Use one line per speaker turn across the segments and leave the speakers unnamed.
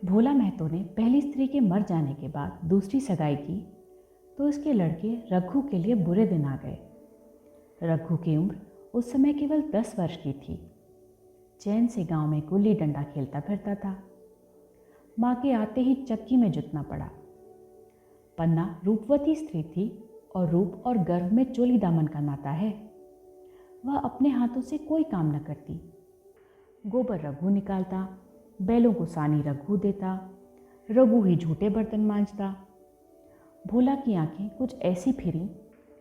भोला महतो ने पहली स्त्री के मर जाने के बाद दूसरी सगाई की तो उसके लड़के रघु के लिए बुरे दिन आ गए। रघु की उम्र उस समय केवल 10 वर्ष की थी। चैन से गांव में गुल्ली डंडा खेलता फिरता था। माँ के आते ही चक्की में जुटना पड़ा। पन्ना रूपवती स्त्री थी और रूप और गर्व में चोली दामन का नाता है। वह अपने हाथों से कोई काम न करती। गोबर रघु निकालता, बैलों को सानी रघु देता, रघु ही झूठे बर्तन मांजता। भोला की आंखें कुछ ऐसी फिरी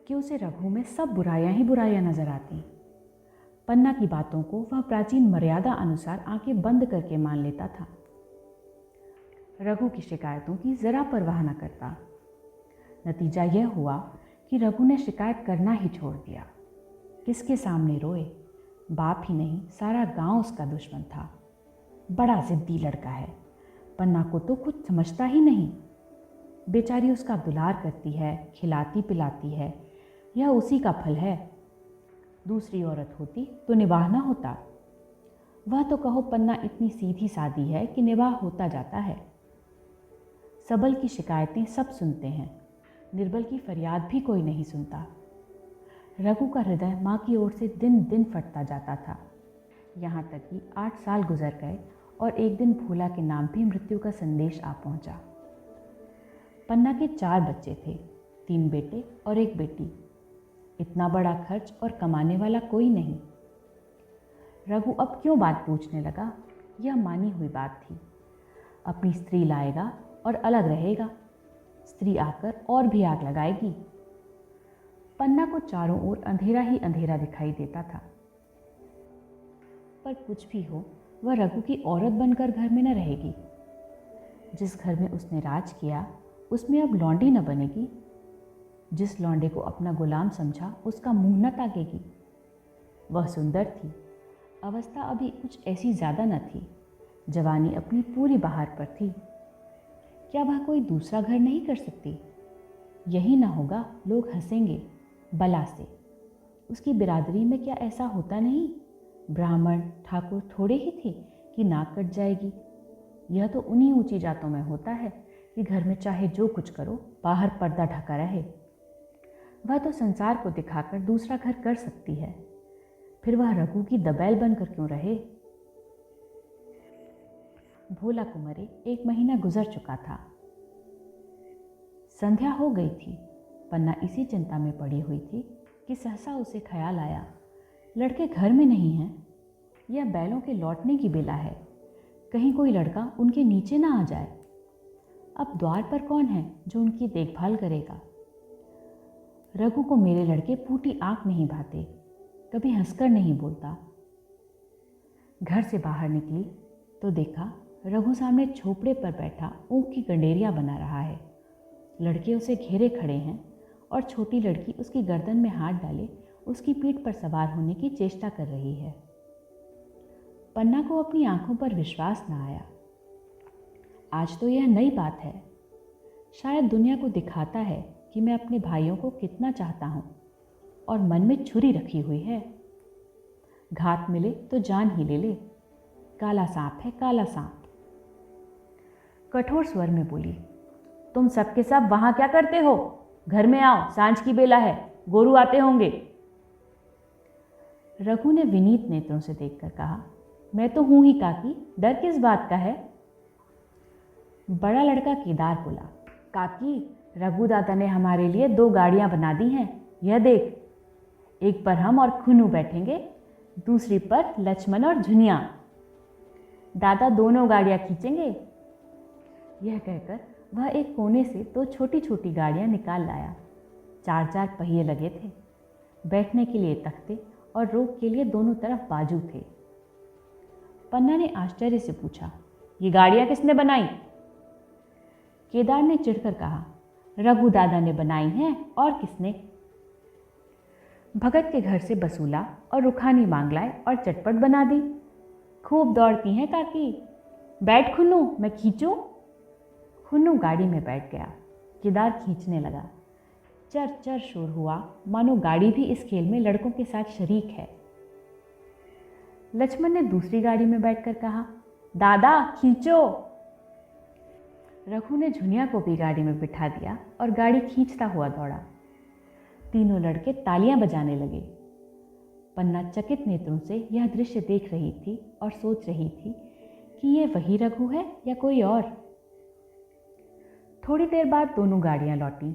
कि उसे रघु में सब बुराइयां ही बुराइयां नजर आती। पन्ना की बातों को वह प्राचीन मर्यादा अनुसार आंखें बंद करके मान लेता था। रघु की शिकायतों की जरा परवाह न करता। नतीजा यह हुआ कि रघु ने शिकायत करना ही छोड़ दिया। किसके सामने रोए? बाप ही नहीं, सारा गांव उसका दुश्मन था। बड़ा जिद्दी लड़का है। पन्ना को तो कुछ समझता ही नहीं। बेचारी उसका दुलार करती है, खिलाती पिलाती है। यह उसी का फल है। दूसरी औरत होती तो निवाह न होता। वह तो कहो पन्ना इतनी सीधी सादी है कि निवाह होता जाता है। सबल की शिकायतें सब सुनते हैं, निर्बल की फरियाद भी कोई नहीं सुनता। रघु का हृदय माँ की ओर से दिन दिन फटता जाता था। यहाँ तक कि 8 साल गुजर गए और एक दिन भोला के नाम भी मृत्यु का संदेश आ पहुँचा। पन्ना के 4 बच्चे थे, 3 बेटे और 1 बेटी। इतना बड़ा खर्च और कमाने वाला कोई नहीं। रघु अब क्यों बात पूछने लगा? यह मानी हुई बात थी। अपनी स्त्री लाएगा और अलग रहेगा। स्त्री आकर और भी आग लगाएगी। पन्ना को चारों ओर अंधेरा ही अंधेरा दिखाई देता था। पर कुछ भी हो, वह रघु की औरत बनकर घर में न रहेगी। जिस घर में उसने राज किया उसमें अब लौंडी न बनेगी। जिस लौंडे को अपना गुलाम समझा उसका मुंह न ताकेगी। वह सुंदर थी। अवस्था अभी कुछ ऐसी ज़्यादा न थी। जवानी अपनी पूरी बहार पर थी। क्या वह कोई दूसरा घर नहीं कर सकती? यही ना होगा, लोग हंसेंगे बला से। उसकी बिरादरी में क्या ऐसा होता नहीं? ब्राह्मण ठाकुर थोड़े ही थे कि नाक कट जाएगी। यह तो उन्हीं ऊंची जातों में होता है कि घर में चाहे जो कुछ करो, बाहर पर्दा ढका रहे। वह तो संसार को दिखाकर दूसरा घर कर सकती है। फिर वह रघु की दबैल बनकर क्यों रहे? भोला को मरे 1 महीना गुजर चुका था। संध्या हो गई थी। पन्ना इसी चिंता में पड़ी हुई थी कि सहसा उसे ख्याल आया, लड़के घर में नहीं हैं। यह बैलों के लौटने की बेला है। कहीं कोई लड़का उनके नीचे ना आ जाए। अब द्वार पर कौन है जो उनकी देखभाल करेगा? रघु को मेरे लड़के फूटी आंख नहीं भाते, कभी हंसकर नहीं बोलता। घर से बाहर निकली तो देखा रघु सामने झोपड़े पर बैठा ऊँख की गंडेरियाँ बना रहा है। लड़के उसे घेरे खड़े हैं और छोटी लड़की उसकी गर्दन में हाथ डाले उसकी पीठ पर सवार होने की चेष्टा कर रही है। पन्ना को अपनी आंखों पर विश्वास न आया। आज तो यह नई बात है। शायद दुनिया को दिखाता है कि मैं अपने भाइयों को कितना चाहता हूँ और मन में छुरी रखी हुई है। घात मिले तो जान ही ले ले। काला सांप है, काला सांप। कठोर स्वर में बोली, तुम सबके सब वहां क्या करते हो? घर में आओ, सांझ की बेला है, गोरू आते होंगे। रघु ने विनीत नेत्रों से देखकर कहा, मैं तो हूं ही काकी, डर किस बात का है? बड़ा लड़का केदार बोला, काकी रघु दादा ने हमारे लिए 2 गाड़ियां बना दी हैं, यह देख। एक पर हम और खुनू बैठेंगे, दूसरी पर लक्ष्मण और झुनिया। दादा दोनों गाड़ियां खींचेंगे। यह कहकर वह एक कोने से 2 छोटी छोटी गाड़ियां निकाल लाया। 4-4 पहिए लगे थे। बैठने के लिए तख्ते और रोक के लिए दोनों तरफ बाजू थे। पन्ना ने आश्चर्य से पूछा, ये गाड़ियां किसने बनाई? केदार ने चिढ़कर कहा, रघु दादा ने बनाई हैं, और किसने? भगत के घर से बसूला और रुखानी मांग लाए और चटपट बना दी। खूब दौड़ती हैं काकी। बैठ खुन्नू, मैं खींचूं? खुन्नू गाड़ी में बैठ गया। केदार खींचने लगा। चर चर शोर हुआ, मानो गाड़ी भी इस खेल में लड़कों के साथ शरीक है। लक्ष्मण ने दूसरी गाड़ी में बैठकर कहा, दादा खींचो। रघु ने झुनिया को भी गाड़ी में बिठा दिया और गाड़ी खींचता हुआ दौड़ा। तीनों लड़के तालियां बजाने लगे। पन्ना चकित नेत्रों से यह दृश्य देख रही थी और सोच रही थी कि ये वही रघु है या कोई और। थोड़ी देर बाद दोनों गाड़ियां लौटीं।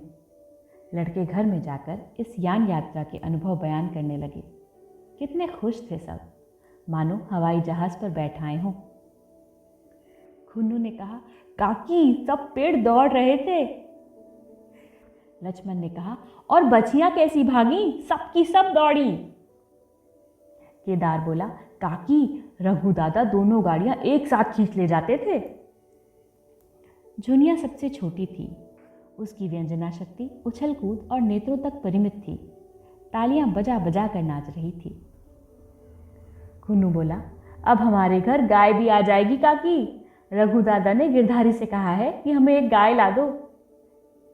लड़के घर में जाकर इस यान यात्रा के अनुभव बयान करने लगे। कितने खुश थे सब, मानो हवाई जहाज पर बैठ आए हों। खुन्नू ने कहा, काकी सब पेड़ दौड़ रहे थे। लक्ष्मण ने कहा, और बछियां कैसी भागी, सबकी सब दौड़ी। केदार बोला, काकी रघु दादा दोनों गाड़ियां एक साथ खींच ले जाते थे। झुनिया सबसे छोटी थी। उसकी व्यंजना शक्ति उछल कूद और नेत्रों तक परिमित थी। तालियां बजा बजा कर नाच रही थी। खुन्नू बोला, अब हमारे घर गाय भी आ जाएगी काकी। रघु दादा ने गिरधारी से कहा है कि हमें एक गाय ला दो।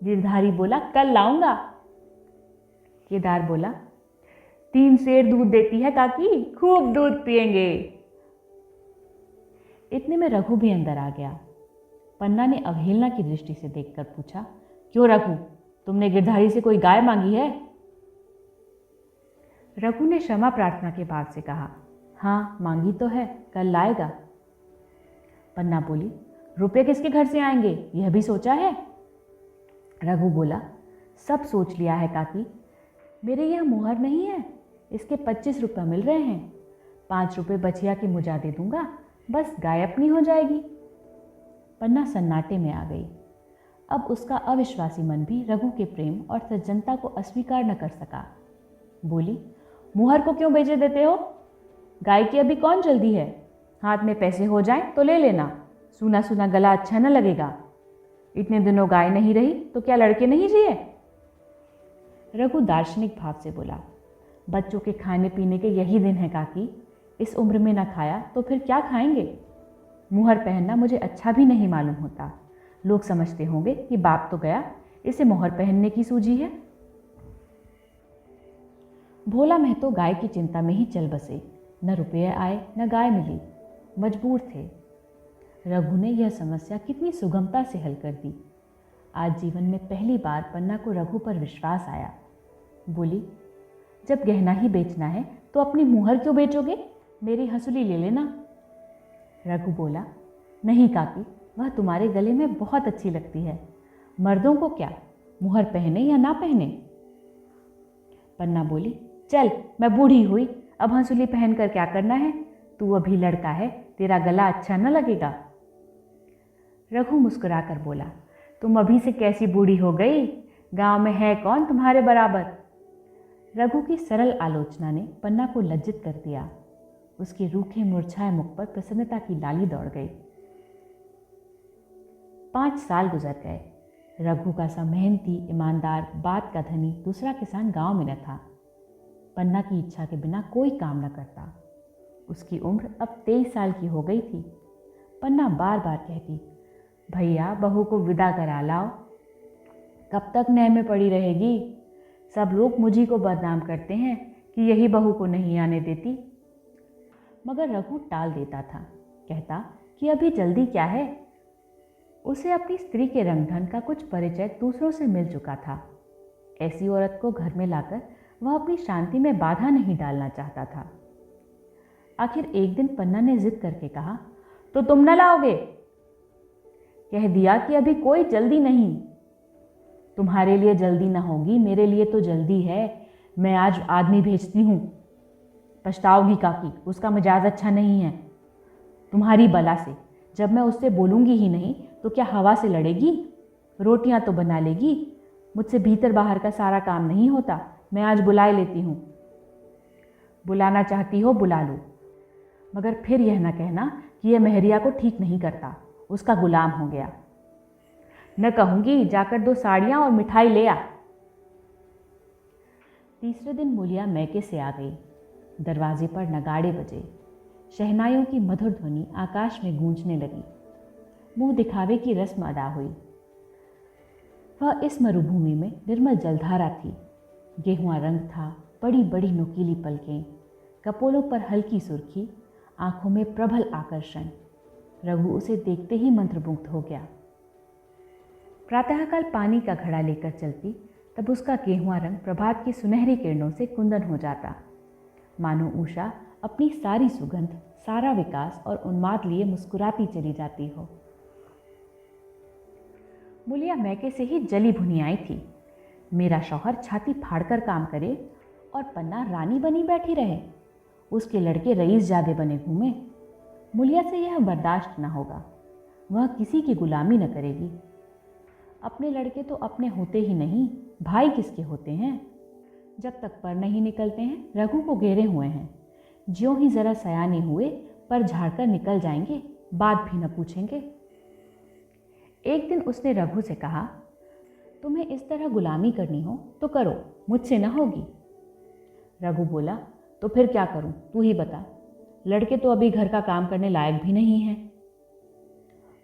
गिरधारी बोला, कल लाऊंगा। केदार बोला, 3 सेर दूध देती है काकी, खूब दूध पिएंगे। इतने में रघु भी अंदर आ गया। पन्ना ने अवहेलना की दृष्टि से देखकर पूछा, क्यों रघु, तुमने गिरधारी से कोई गाय मांगी है? रघु ने क्षमा प्रार्थना के भाव से कहा, हाँ मांगी तो है, कल लाएगा। पन्ना बोली, रुपये किसके घर से आएंगे, यह भी सोचा है? रघु बोला, सब सोच लिया है काकी। मेरे यह मुहर नहीं है, इसके 25 रुपये मिल रहे हैं। 5 रुपये बछिया की मुजा दे दूंगा, बस गाय अपनी हो जाएगी। पन्ना सन्नाटे में आ गई। अब उसका अविश्वासी मन भी रघु के प्रेम और सज्जनता को अस्वीकार न कर सका। बोली, मुहर को क्यों बेचे देते हो? गाय की अभी कौन जल्दी है, हाथ में पैसे हो जाएं तो ले लेना। सूना सूना गला अच्छा न लगेगा। इतने दिनों गाय नहीं रही तो क्या लड़के नहीं जिए? रघु दार्शनिक भाव से बोला, बच्चों के खाने पीने के यही दिन है काकी। इस उम्र में न खाया तो फिर क्या खाएंगे? मुहर पहनना मुझे अच्छा भी नहीं मालूम होता। लोग समझते होंगे कि बाप तो गया, इसे मुहर पहनने की सूझी है। भोला महतो गाय की चिंता में ही चल बसे। न रुपये आए न गाय मिली, मजबूर थे। रघु ने यह समस्या कितनी सुगमता से हल कर दी। आज जीवन में पहली बार पन्ना को रघु पर विश्वास आया। बोली, जब गहना ही बेचना है तो अपनी मुहर क्यों बेचोगे? मेरी हंसुली ले लेना। रघु बोला, नहीं काकी, वह तुम्हारे गले में बहुत अच्छी लगती है। मर्दों को क्या, मुहर पहने या ना पहने। पन्ना बोली, चल मैं बूढ़ी हुई, अब हंसुली पहनकर क्या करना है? तू अभी लड़का है, तेरा गला अच्छा न लगेगा। रघु मुस्कुराकर बोला, तुम अभी से कैसी बूढ़ी हो गई? गांव में है कौन तुम्हारे बराबर? रघु की सरल आलोचना ने पन्ना को लज्जित कर दिया। उसके रूखे मुरझाए मुख पर प्रसन्नता की लाली दौड़ गई। 5 साल गुजर गए। रघु का सा मेहनती, ईमानदार, बात का धनी दूसरा किसान गांव में न था। पन्ना की इच्छा के बिना कोई काम न करता। उसकी उम्र अब 23 साल की हो गई थी। पन्ना बार बार कहती, भैया बहू को विदा करा लाओ। कब तक नह में पड़ी रहेगी? सब लोग मुझी को बदनाम करते हैं कि यही बहू को नहीं आने देती। मगर रघु टाल देता था, कहता कि अभी जल्दी क्या है। उसे अपनी स्त्री के रंगढंग का कुछ परिचय दूसरों से मिल चुका था। ऐसी औरत को घर में लाकर वह अपनी शांति में बाधा नहीं डालना चाहता था। आखिर एक दिन पन्ना ने जिद करके कहा, तो तुम न लाओगे? कह दिया कि अभी कोई जल्दी नहीं। तुम्हारे लिए जल्दी ना होगी, मेरे लिए तो जल्दी है। मैं आज आदमी भेजती हूँ। पछताओगी काकी, उसका मिजाज अच्छा नहीं है। तुम्हारी बला से जब मैं उससे बोलूँगी ही नहीं तो क्या हवा से लड़ेगी? रोटियां तो बना लेगी। मुझसे भीतर बाहर का सारा काम नहीं होता। मैं आज बुला लेती हूँ। बुलाना चाहती हो बुला लो, मगर फिर यह ना कहना कि यह मेहरिया को ठीक नहीं करता, उसका गुलाम हो गया। न कहूँगी जाकर 2 साड़ियाँ और मिठाई ले आ। तीसरे दिन मूलिया मैके से आ गई। दरवाजे पर नगाड़े बजे। शहनाइयों की मधुर ध्वनि आकाश में गूंजने लगी। मुंह दिखावे की रस्म अदा हुई। वह इस मरुभूमि में निर्मल जलधारा थी। गेहुआ रंग था, बड़ी बड़ी नुकीली पलकें, कपोलों पर हल्की सुर्खी, आंखों में प्रबल आकर्षण। रघु उसे देखते ही मंत्रमुग्ध हो गया। प्रातःकाल पानी का घड़ा लेकर चलती तब उसका गेहुआ रंग प्रभात की सुनहरी किरणों से कुंदन हो जाता, मानो उषा अपनी सारी सुगंध, सारा विकास और उन्माद लिए मुस्कुराती चली जाती हो। मुलिया मैके से ही जली भुनी आई थी। मेरा शौहर छाती फाड़कर काम करे और पन्ना रानी बनी बैठी रहे, उसके लड़के रईसजादे बने घूमे। मुलिया से यह बर्दाश्त न होगा। वह किसी की गुलामी न करेगी। अपने लड़के तो अपने होते ही नहीं, भाई किसके होते हैं। जब तक पर नहीं निकलते हैं रघु को घेरे हुए हैं। ज्यों ही जरा सयाने हुए पर झाड़कर निकल जाएंगे, बात भी न पूछेंगे। एक दिन उसने रघु से कहा, तुम्हें इस तरह गुलामी करनी हो तो करो, मुझसे न होगी। रघु बोला, तो फिर क्या करूं, तू ही बता। लड़के तो अभी घर का काम करने लायक भी नहीं हैं।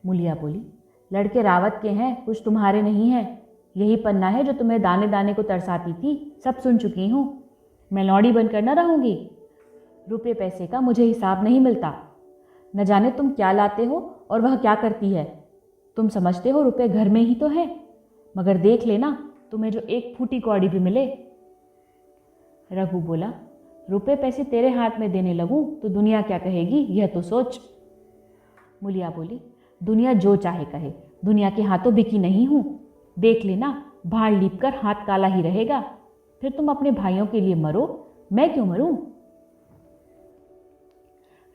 मुलिया बोली, लड़के रावत के हैं, कुछ तुम्हारे नहीं हैं। यही पन्ना है जो तुम्हें दाने दाने को तरसाती थी, सब सुन चुकी हूँ। मैं लौड़ी बनकर न रहूँगी। रुपये पैसे का मुझे हिसाब नहीं मिलता। न जाने तुम क्या लाते हो और वह क्या करती है। तुम समझते हो रुपये घर में ही तो है, मगर देख लेना तुम्हें जो एक फूटी कौड़ी भी मिले। रघु बोला, रुपये पैसे तेरे हाथ में देने लगूं तो दुनिया क्या कहेगी, यह तो सोच। मुलिया बोली, दुनिया जो चाहे कहे, दुनिया के हाथों बिकी नहीं हूं। देख लेना भाड़ लीप कर हाथ काला ही रहेगा। फिर तुम अपने भाइयों के लिए मरो, मैं क्यों मरूं।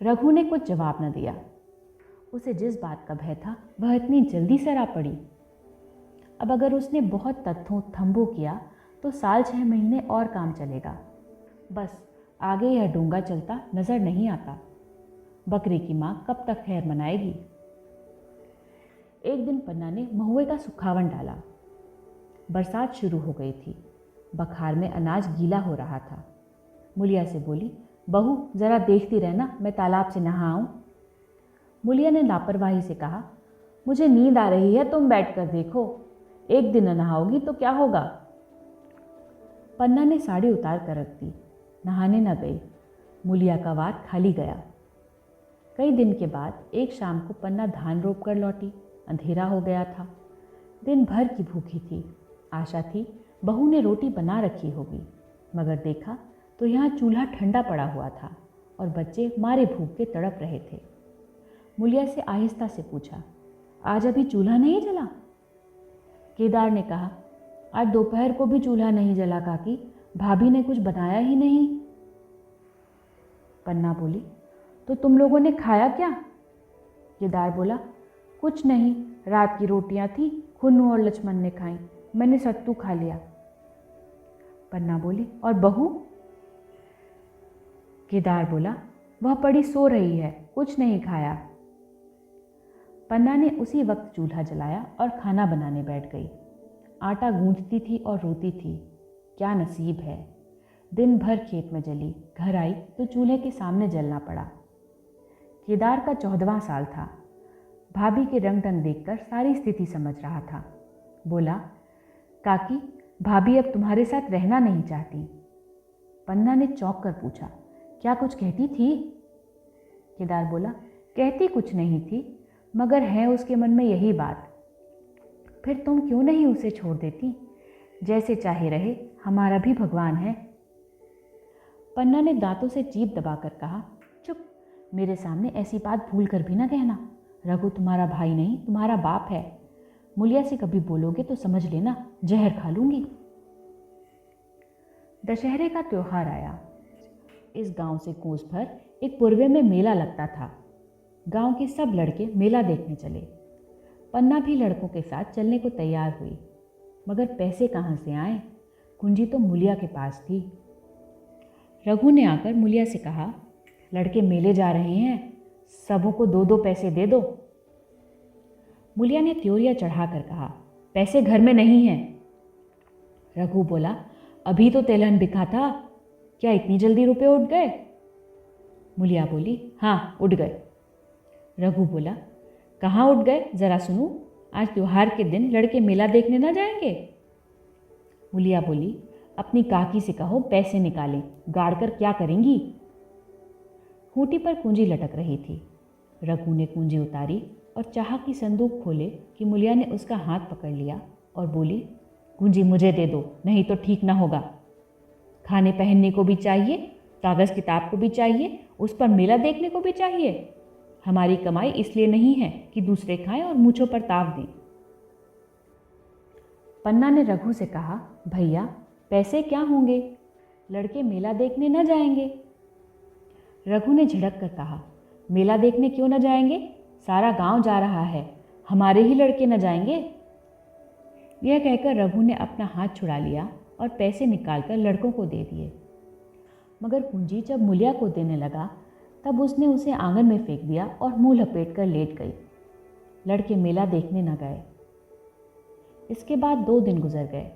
रघु ने कुछ जवाब न दिया। उसे जिस बात का भय था वह इतनी जल्दी सरा पड़ी। अब अगर उसने बहुत तत्थों थंबो किया तो साल 6 महीने और काम चलेगा। बस आगे यह डूंगा चलता नजर नहीं आता। बकरी की माँ कब तक खैर मनाएगी। एक दिन पन्ना ने महुए का सुखावन डाला। बरसात शुरू हो गई थी। बखार में अनाज गीला हो रहा था। मुलिया से बोली, बहू जरा देखती रहना, मैं तालाब से नहा आऊं। मुलिया ने लापरवाही से कहा, मुझे नींद आ रही है, तुम बैठ कर देखो। एक दिन न नहाओगी तो क्या होगा। पन्ना ने साड़ी उतार कर रख दी, नहाने न गई। मुलिया का वार खाली गया। कई दिन के बाद एक शाम को पन्ना धान रोप कर लौटी। अंधेरा हो गया था। दिन भर की भूखी थी। आशा थी बहू ने रोटी बना रखी होगी, मगर देखा तो यहाँ चूल्हा ठंडा पड़ा हुआ था और बच्चे मारे भूख के तड़प रहे थे। मुलिया से आहिस्ता से पूछा, आज अभी चूल्हा नहीं जला। केदार ने कहा, आज दोपहर को भी चूल्हा नहीं जला काकी, भाभी ने कुछ बनाया ही नहीं। पन्ना बोली, तो तुम लोगों ने खाया क्या। केदार बोला, कुछ नहीं, रात की रोटियां थी, खुन्नू और लक्ष्मण ने खाई, मैंने सत्तू खा लिया। पन्ना बोली, और बहू। केदार बोला, वह पड़ी सो रही है, कुछ नहीं खाया। पन्ना ने उसी वक्त चूल्हा जलाया और खाना बनाने बैठ गई। आटा गूंथती थी और रोती थी। क्या नसीब है। दिन भर खेत में जली, घर आई तो चूल्हे के सामने जलना पड़ा। केदार का 14वां साल था। भाभी के रंग ढंग देखकर सारी स्थिति समझ रहा था। बोला, काकी भाभी अब तुम्हारे साथ रहना नहीं चाहती। पन्ना ने चौंक कर पूछा, क्या कुछ कहती थी। केदार बोला, कहती कुछ नहीं थी, मगर है उसके मन में यही बात। फिर तुम क्यों नहीं उसे छोड़ देती। जैसे चाहे रहे, हमारा भी भगवान है। पन्ना ने दांतों से जीभ दबाकर कहा, चुप, मेरे सामने ऐसी बात भूल कर भी ना कहना। रघु तुम्हारा भाई नहीं, तुम्हारा बाप है। मुलिया से कभी बोलोगे तो समझ लेना, जहर खा लूंगी। दशहरे का त्योहार आया। इस गांव से कोस भर एक पूर्वे में मेला लगता था। गांव के सब लड़के मेला देखने चले। पन्ना भी लड़कों के साथ चलने को तैयार हुई, मगर पैसे कहाँ से आए। कुंजी तो मुलिया के पास थी। रघु ने आकर मुलिया से कहा, लड़के मेले जा रहे हैं, सबों को 2-2 पैसे दे दो। मुलिया ने त्योरिया चढ़ाकर कहा, पैसे घर में नहीं हैं। रघु बोला, अभी तो तेलहन बिका था, क्या इतनी जल्दी रुपए उठ गए। मुलिया बोली, हाँ उठ गए। रघु बोला, कहाँ उठ गए, जरा सुनूं। आज त्योहार के दिन लड़के मेला देखने ना जाएंगे। मुलिया बोली, अपनी काकी से कहो पैसे निकालें, गाड़ कर क्या करेंगी। खूंटी पर कुंजी लटक रही थी। रघु ने कुंजी उतारी और चाह की संदूक खोले कि मुलिया ने उसका हाथ पकड़ लिया और बोली, कुंजी मुझे दे दो, नहीं तो ठीक ना होगा। खाने पहनने को भी चाहिए, कागज़ किताब को भी चाहिए, उस पर मेला देखने को भी चाहिए। हमारी कमाई इसलिए नहीं है कि दूसरे खाएं और मूंछों पर ताव दें। पन्ना ने रघु से कहा, भैया पैसे क्या होंगे, लड़के मेला देखने न जाएंगे। रघु ने झिड़क कर कहा, मेला देखने क्यों न जाएंगे, सारा गांव जा रहा है, हमारे ही लड़के न जाएंगे। यह कहकर रघु ने अपना हाथ छुड़ा लिया और पैसे निकालकर लड़कों को दे दिए। मगर कुंजी जब मुलिया को देने लगा तब उसने उसे आंगन में फेंक दिया और मुंह लपेट कर लेट गई। लड़के मेला देखने न गए। इसके बाद 2 दिन गुजर गए।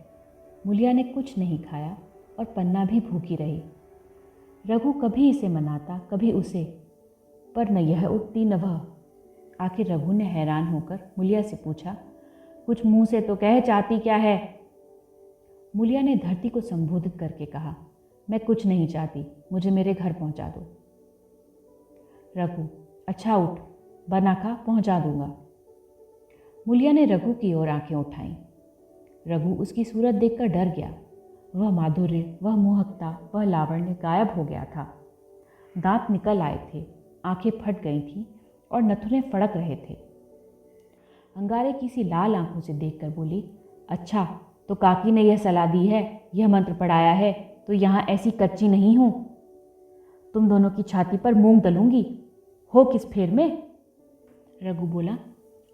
मुलिया ने कुछ नहीं खाया और पन्ना भी भूखी रही। रघु कभी इसे मनाता कभी उसे, पर न यह उठती न वह। आखिर रघु ने हैरान होकर मुलिया से पूछा, कुछ मुंह से तो कह, चाहती क्या है। मुलिया ने धरती को संबोधित करके कहा, मैं कुछ नहीं चाहती, मुझे मेरे घर पहुंचा दो। रघु, अच्छा उठ, बना खा, पहुंचा दूंगा। मुलिया ने रघु की ओर आंखें उठाईं। रघु उसकी सूरत देखकर डर गया। वह माधुर्य, वह मोहकता, वह लावण्य गायब हो गया था। दांत निकल आए थे, आंखें फट गई थीं और नथुने फड़क रहे थे। अंगारे की सी लाल आंखों से देखकर बोली, अच्छा तो काकी ने यह सलाह दी है, यह मंत्र पढ़ाया है, तो यहाँ ऐसी कच्ची नहीं हूँ। तुम दोनों की छाती पर मूंग दलूंगी, हो किस फेर में। रघु बोला,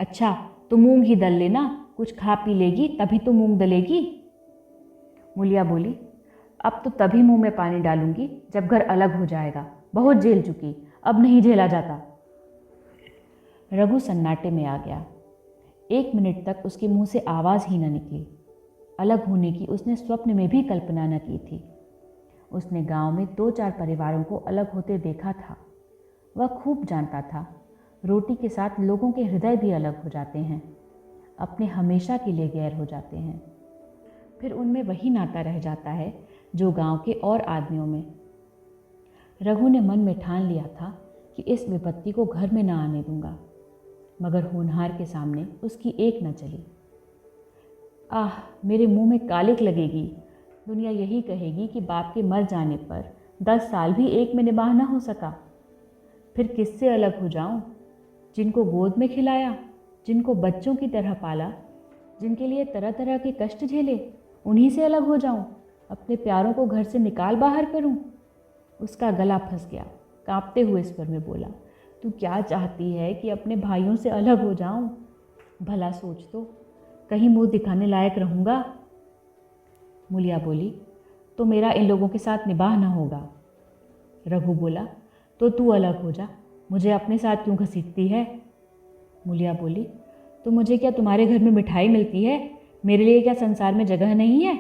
अच्छा तो मूंग ही दल लेना, कुछ खा पी लेगी तभी तो मूंग दलेगी। मुलिया बोली, अब तो तभी मुंह में पानी डालूंगी जब घर अलग हो जाएगा, बहुत झेल चुकी, अब नहीं झेला जाता। रघु सन्नाटे में आ गया। 1 मिनट तक उसके मुंह से आवाज़ ही न निकली। अलग होने की उसने स्वप्न में भी कल्पना न की थी। उसने गांव में 2-4 परिवारों को अलग होते देखा था। वह खूब जानता था, रोटी के साथ लोगों के हृदय भी अलग हो जाते हैं, अपने हमेशा के लिए गैर हो जाते हैं। फिर उनमें वही नाता रह जाता है जो गांव के और आदमियों में। रघु ने मन में ठान लिया था कि इस विपत्ति को घर में न आने दूंगा, मगर होनहार के सामने उसकी एक न चली। आह, मेरे मुंह में कालिक लगेगी। दुनिया यही कहेगी कि बाप के मर जाने पर 10 साल भी एक में निबाह न हो सका। फिर किससे अलग हो जाऊं? जिनको गोद में खिलाया, जिनको बच्चों की तरह पाला, जिनके लिए तरह तरह के कष्ट झेले, उन्हीं से अलग हो जाऊं? अपने प्यारों को घर से निकाल बाहर करूं? उसका गला फंस गया। कांपते हुए स्वर में बोला, तू क्या चाहती है कि अपने भाइयों से अलग हो जाऊं? भला सोच तो, कहीं मुंह दिखाने लायक रहूँगा। मुलिया बोली, तो मेरा इन लोगों के साथ निबाह न होगा। रघु बोला, तो तू अलग हो जा, मुझे अपने साथ क्यों घसीटती है। मुलिया बोली, तो मुझे क्या तुम्हारे घर में मिठाई मिलती है, मेरे लिए क्या संसार में जगह नहीं है।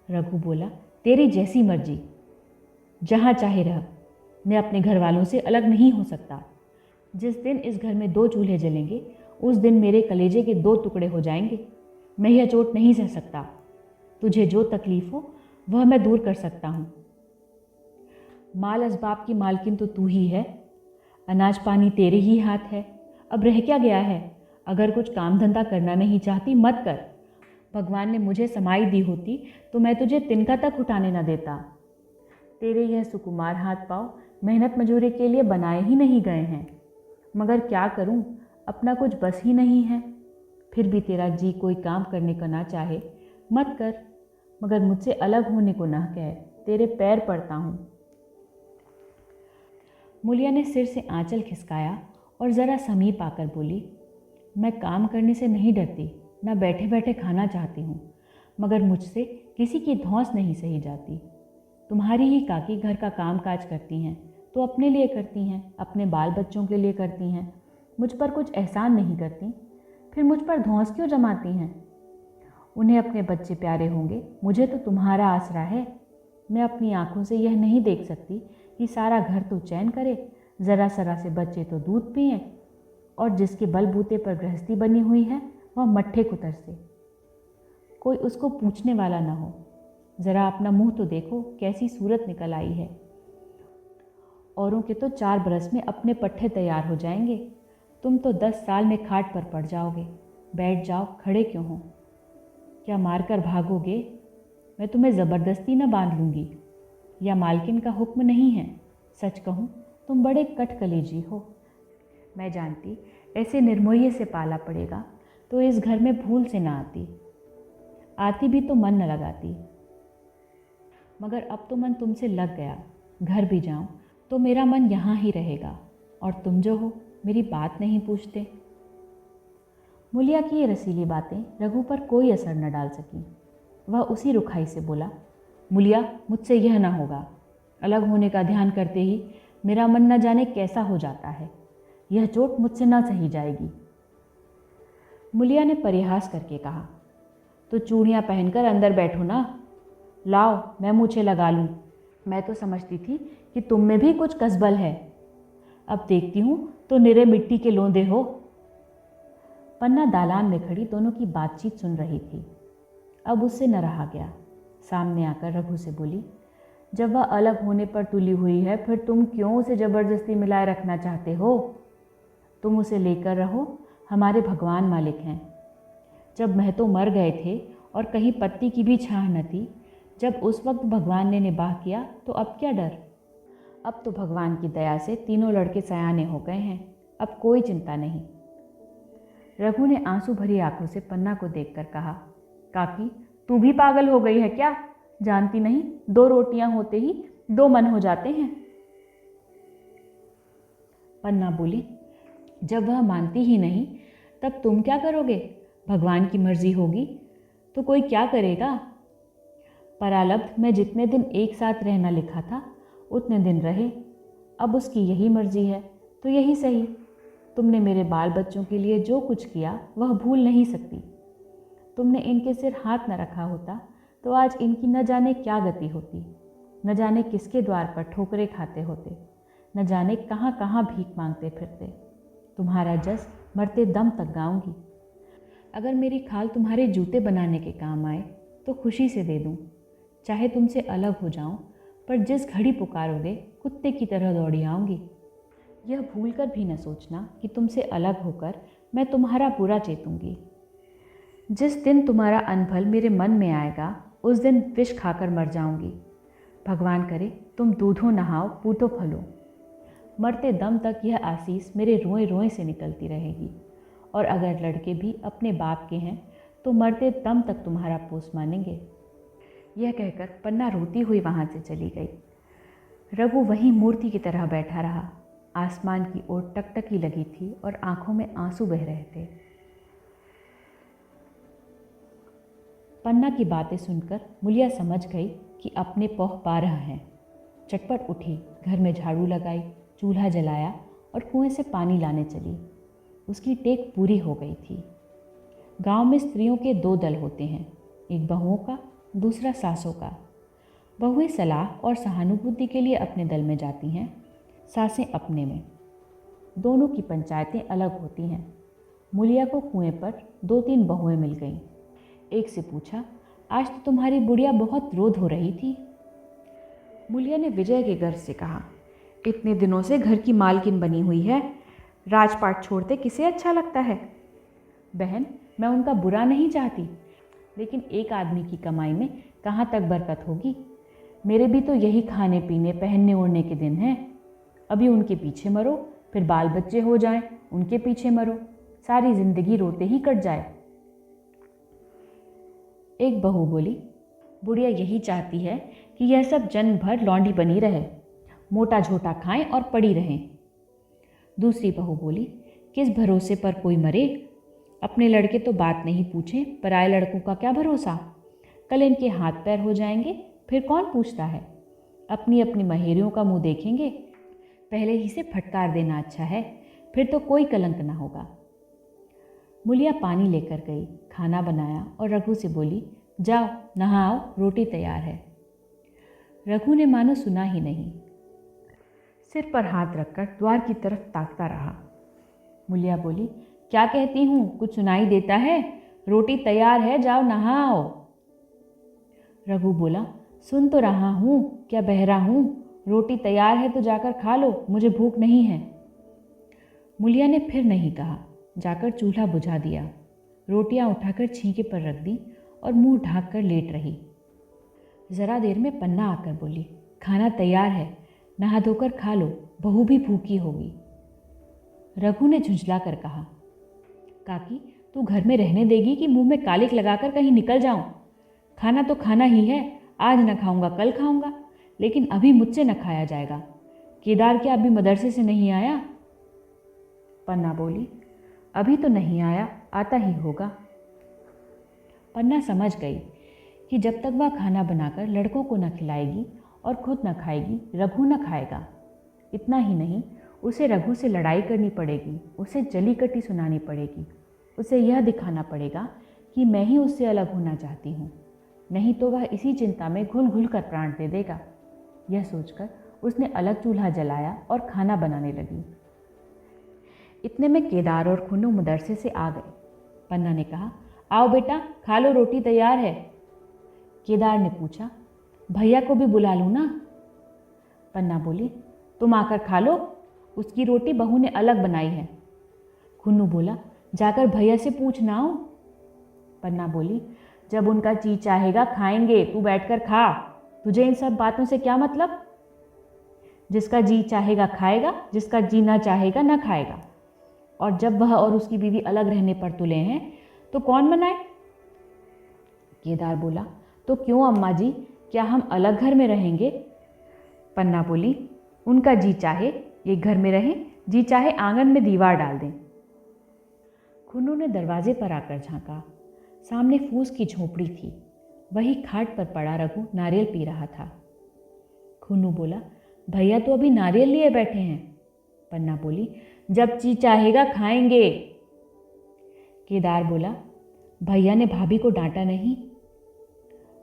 रघु बोला, तेरी जैसी मर्जी, जहाँ चाहे रह, मैं अपने घर वालों से अलग नहीं हो सकता। जिस दिन इस घर में 2 चूल्हे जलेंगे उस दिन मेरे कलेजे के 2 टुकड़े हो जाएंगे। मैं यह चोट नहीं सह सकता। तुझे जो तकलीफ हो वह मैं दूर कर सकता हूँ। माल असबाब की मालकिन तो तू ही है, अनाज पानी तेरे ही हाथ है। अब रह क्या गया है? अगर कुछ काम धंधा करना नहीं चाहती मत कर। भगवान ने मुझे समाई दी होती तो मैं तुझे तिनका तक उठाने न देता। तेरे यह सुकुमार हाथ पाँव मेहनत मजूरी के लिए बनाए ही नहीं गए हैं, मगर क्या करूं, अपना कुछ बस ही नहीं है। फिर भी तेरा जी कोई काम करने को ना चाहे मत कर, मगर मुझसे अलग होने को ना कहे, तेरे पैर पड़ता हूँ। मुलिया ने सिर से आंचल खिसकाया और ज़रा समीप आकर बोली, मैं काम करने से नहीं डरती, ना बैठे बैठे खाना चाहती हूँ, मगर मुझसे किसी की धौंस नहीं सही जाती। तुम्हारी ही काकी घर का काम काज करती हैं तो अपने लिए करती हैं, अपने बाल बच्चों के लिए करती हैं, मुझ पर कुछ एहसान नहीं करती, फिर मुझ पर धौंस क्यों जमाती हैं। उन्हें अपने बच्चे प्यारे होंगे, मुझे तो तुम्हारा आसरा है। मैं अपनी आंखों से यह नहीं देख सकती कि सारा घर तो चैन करे, ज़रा सरा से बच्चे तो दूध पिएं, और जिसके बलबूते पर गृहस्थी बनी हुई है वह मट्ठे कुतर से, कोई उसको पूछने वाला न हो। ज़रा अपना मुंह तो देखो, कैसी सूरत निकल आई है। औरों के तो 4 बरस में अपने पट्टे तैयार हो जाएंगे, तुम तो 10 साल में खाट पर पड़ जाओगे। बैठ जाओ, खड़े क्यों हो? क्या मारकर भागोगे? मैं तुम्हें ज़बरदस्ती न बांध लूँगी। या मालकिन का हुक्म नहीं है? सच कहूँ तुम बड़े कटकलेजी हो। मैं जानती ऐसे निर्मोही से पाला पड़ेगा तो इस घर में भूल से ना आती। आती भी तो मन न लगाती, मगर अब तो मन तुमसे लग गया। घर भी जाऊं तो मेरा मन यहाँ ही रहेगा, और तुम जो हो मेरी बात नहीं पूछते। मुलिया की ये रसीली बातें रघु पर कोई असर न डाल सकी। वह उसी रुखाई से बोला, मुलिया, मुझसे यह ना होगा। अलग होने का ध्यान करते ही मेरा मन न जाने कैसा हो जाता है। यह चोट मुझसे न सही जाएगी। मुलिया ने परिहास करके कहा, तो चूड़ियाँ पहनकर अंदर बैठो ना। लाओ, मैं मूछें लगा लूँ। मैं तो समझती थी कि तुम में भी कुछ कसबल है। अब देखती हूँ तो निरे मिट्टी के लोंदे हो। पन्ना दालान में खड़ी दोनों की बातचीत सुन रही थी। अब उससे न रहा गया। सामने आकर रघु से बोली, जब वह अलग होने पर तुली हुई है, फिर तुम क्यों उसे ज़बरदस्ती मिलाए रखना चाहते हो? तुम उसे लेकर रहो, हमारे भगवान मालिक हैं। जब महतो मर गए थे और कहीं पत्ती की भी छाह न थी, जब उस वक्त भगवान ने निबाह किया तो अब क्या डर? अब तो भगवान की दया से तीनों लड़के सयाने हो गए हैं, अब कोई चिंता नहीं। रघु ने आंसू भरी आंखों से पन्ना को देखकर कहा, काकी, तू भी पागल हो गई है क्या? जानती नहीं, 2 रोटियां होते ही 2 मन हो जाते हैं। पन्ना बोली, जब वह मानती ही नहीं तब तुम क्या करोगे? भगवान की मर्जी होगी तो कोई क्या करेगा? परालब्ध में जितने दिन एक साथ रहना लिखा था उतने दिन रहे। अब उसकी यही मर्जी है तो यही सही। तुमने मेरे बाल बच्चों के लिए जो कुछ किया वह भूल नहीं सकती। तुमने इनके सिर हाथ न रखा होता तो आज इनकी न जाने क्या गति होती। न जाने किसके द्वार पर ठोकरे खाते होते, न जाने कहाँ कहाँ भीख मांगते फिरते। तुम्हारा जस मरते दम तक गाऊंगी। अगर मेरी खाल तुम्हारे जूते बनाने के काम आए तो खुशी से दे दूं। चाहे तुमसे अलग हो जाऊं, पर जिस घड़ी पुकारोगे कुत्ते की तरह दौड़ी आऊंगी। यह भूलकर भी न सोचना कि तुमसे अलग होकर मैं तुम्हारा बुरा चेतूंगी। जिस दिन तुम्हारा अनफल मेरे मन में आएगा उस दिन विष खाकर मर जाऊंगी। भगवान करे तुम दूधो नहाओ, पूतो फलो। मरते दम तक यह आशीष मेरे रोए रोए से निकलती रहेगी। और अगर लड़के भी अपने बाप के हैं तो मरते दम तक तुम्हारा पोस मानेंगे। यह कहकर पन्ना रोती हुई वहाँ से चली गई। रघु वहीं मूर्ति की तरह बैठा रहा। आसमान की ओर टकटकी लगी थी और आंखों में आंसू बह रहे थे। पन्ना की बातें सुनकर मुलिया समझ गई कि अपने पौह 12 हैं। चटपट उठी, घर में झाड़ू लगाई, चूल्हा जलाया और कुएं से पानी लाने चली। उसकी टेक पूरी हो गई थी। गांव में स्त्रियों के 2 दल होते हैं, एक बहुओं का, दूसरा सासों का। बहुएं सलाह और सहानुभूति के लिए अपने दल में जाती हैं, सासें अपने में। दोनों की पंचायतें अलग होती हैं। मुलिया को कुएं पर 2-3 बहुएं मिल गईं। एक से पूछा, आज तो तुम्हारी बुढ़िया बहुत रोध हो रही थी। मुलिया ने विजय के गर्व से कहा, इतने दिनों से घर की मालकिन बनी हुई है, राजपाट छोड़ते किसे अच्छा लगता है? बहन, मैं उनका बुरा नहीं चाहती, लेकिन एक आदमी की कमाई में कहाँ तक बरकत होगी? मेरे भी तो यही खाने पीने पहनने ओढ़ने के दिन हैं। अभी उनके पीछे मरो, फिर बाल बच्चे हो जाएं, उनके पीछे मरो, सारी जिंदगी रोते ही कट जाए। एक बहू बोली, बुढ़िया यही चाहती है कि यह सब जन्म भर लौंडी बनी रहे, मोटा झोटा खाएं और पड़ी रहें। दूसरी बहू बोली, किस भरोसे पर कोई मरे? अपने लड़के तो बात नहीं पूछें, पराए लड़कों का क्या भरोसा? कल इनके हाथ पैर हो जाएंगे, फिर कौन पूछता है? अपनी अपनी महेरियों का मुंह देखेंगे। पहले ही से फटकार देना अच्छा है, फिर तो कोई कलंक ना होगा। मुलिया पानी लेकर गई, खाना बनाया और रघु से बोली, जाओ नहाओ, रोटी तैयार है। रघु ने मानो सुना ही नहीं, सिर पर हाथ रखकर द्वार की तरफ ताकता रहा। मुलिया बोली, क्या कहती हूँ, कुछ सुनाई देता है? रोटी तैयार है, जाओ नहाओ। रघु बोला, सुन तो रहा हूँ, क्या बहरा हूँ? रोटी तैयार है तो जाकर खा लो, मुझे भूख नहीं है। मुलिया ने फिर नहीं कहा, जाकर चूल्हा बुझा दिया, रोटियां उठाकर छींके पर रख दी और मुंह ढांक कर लेट रही। ज़रा देर में पन्ना आकर बोली, खाना तैयार है, नहा धोकर खा लो, बहू भी भूखी होगी। रघु ने झुंझला कर कहा, काकी तू घर में रहने देगी कि मुंह में कालिक लगाकर कहीं निकल जाऊं? खाना तो खाना ही है, आज न खाऊंगा कल खाऊंगा, लेकिन अभी मुझसे न खाया जाएगा। केदार क्या अभी मदरसे से नहीं आया? पन्ना बोली, अभी तो नहीं आया, आता ही होगा। पन्ना समझ गई कि जब तक वह खाना बनाकर लड़कों को न खिलाएगी और खुद न खाएगी, रघु न खाएगा। इतना ही नहीं, उसे रघु से लड़ाई करनी पड़ेगी, उसे जली कटी सुनानी पड़ेगी, उसे यह दिखाना पड़ेगा कि मैं ही उससे अलग होना चाहती हूँ, नहीं तो वह इसी चिंता में घुल घुल कर प्राण दे देगा। यह सोचकर उसने अलग चूल्हा जलाया और खाना बनाने लगी। इतने में केदार और खुन्नू मदरसे से आ गए। पन्ना ने कहा, आओ बेटा खा लो, रोटी तैयार है। केदार ने पूछा, भैया को भी बुला लूँ ना? पन्ना बोली, तुम आकर खा लो, उसकी रोटी बहू ने अलग बनाई है। खुन्नू बोला, जाकर भैया से पूछ ना आओ। पन्ना बोली, जब उनका जी चाहेगा खाएंगे, तू बैठकर खा, तुझे इन सब बातों से क्या मतलब? जिसका जी चाहेगा खाएगा, जिसका जी ना चाहेगा ना खाएगा। और जब वह और उसकी बीवी अलग रहने पर तुले हैं तो कौन मनाए? केदार बोला, तो क्यों अम्मा जी, क्या हम अलग घर में रहेंगे? पन्ना बोली, उनका जी चाहे एक घर में रहें, जी चाहे आंगन में दीवार डाल दें। खुन्नू ने दरवाजे पर आकर झांका। सामने फूस की झोपड़ी थी, वही खाट पर पड़ा रघु नारियल पी रहा था। खुन्नू बोला, भैया तो अभी नारियल लिए बैठे हैं। पन्ना बोली, जब जी चाहेगा खाएंगे। केदार बोला, भैया ने भाभी को डांटा नहीं?